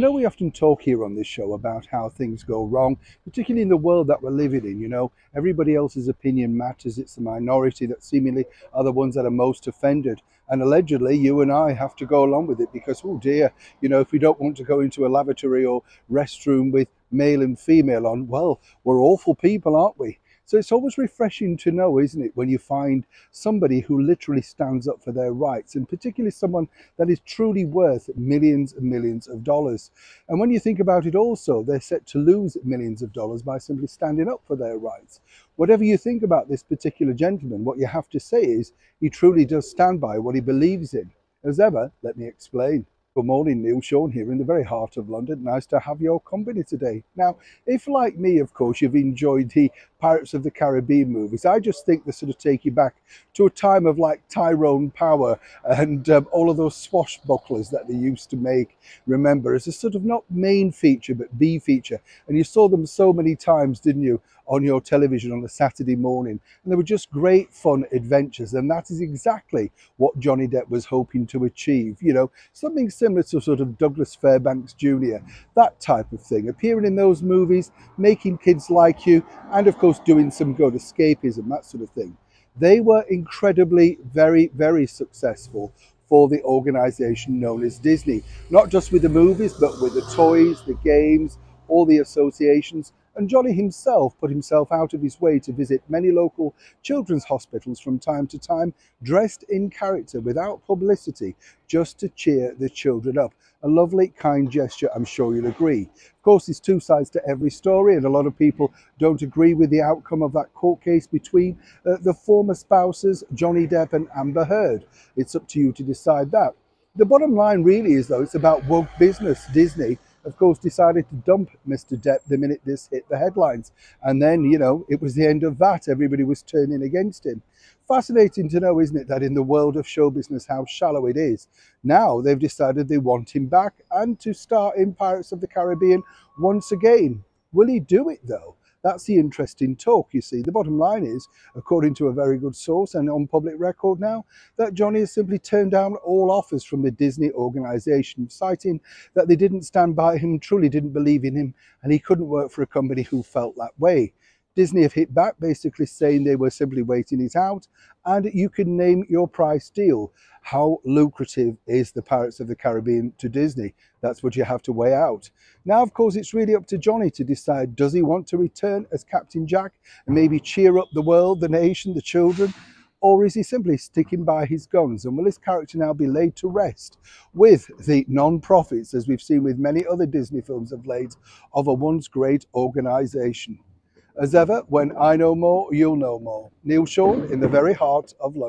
know we often talk here on this show about how things go wrong, particularly in the world that we're living in. Everybody else's opinion matters. It's the minority that seemingly are the ones that are most offended. And allegedly, you and I have to go along with it because, oh dear, if we don't want to go into a lavatory or restroom with male and female on, well, we're awful people, aren't we? So it's always refreshing to know, isn't it, when you find somebody who literally stands up for their rights, and particularly someone that is truly worth millions and millions of dollars. And when you think about it also, they're set to lose millions of dollars by simply standing up for their rights. Whatever you think about this particular gentleman, what you have to say is he truly does stand by what he believes in. As ever, let me explain. Good morning, Neil Sean here in the very heart of London. Nice to have your company today. Now, if like me, of course, you've enjoyed the Pirates of the Caribbean movies, I just think they sort of take you back to a time of like Tyrone Power and all of those swashbucklers that they used to make, remember, as a sort of not main feature, but B feature. And you saw them so many times, didn't you, on your television on a Saturday morning. And they were just great fun adventures. And that is exactly what Johnny Depp was hoping to achieve. Something similar to sort of Douglas Fairbanks Jr., that type of thing, appearing in those movies, making kids like you, and of course doing some good escapism, that sort of thing. They were incredibly, very, very successful for the organization known as Disney, not just with the movies, but with the toys, the games, all the associations. And Johnny himself put himself out of his way to visit many local children's hospitals from time to time, dressed in character without publicity, just to cheer the children up. A lovely, kind gesture, I'm sure you'll agree. Of course, there's two sides to every story, and a lot of people don't agree with the outcome of that court case between the former spouses, Johnny Depp and Amber Heard. It's up to you to decide that. The bottom line really is, though, it's about woke business. Disney, of course, decided to dump Mr. Depp the minute this hit the headlines. And then, it was the end of that. Everybody was turning against him. Fascinating to know, isn't it, that in the world of show business, how shallow it is. Now they've decided they want him back and to star in Pirates of the Caribbean once again. Will he do it, though? That's the interesting talk, you see. The bottom line is, according to a very good source and on public record now, that Johnny has simply turned down all offers from the Disney organization, citing that they didn't stand by him, truly didn't believe in him, and he couldn't work for a company who felt that way. Disney have hit back, basically saying they were simply waiting it out, and you can name your price deal. How lucrative is the Pirates of the Caribbean to Disney? That's what you have to weigh out. Now, of course, it's really up to Johnny to decide, does he want to return as Captain Jack and maybe cheer up the world, the nation, the children? Or is he simply sticking by his guns? And will his character now be laid to rest with the non-profits, as we've seen with many other Disney films of late, of a once great organization? As ever, when I know more, you'll know more. Neil Sean in the very heart of London.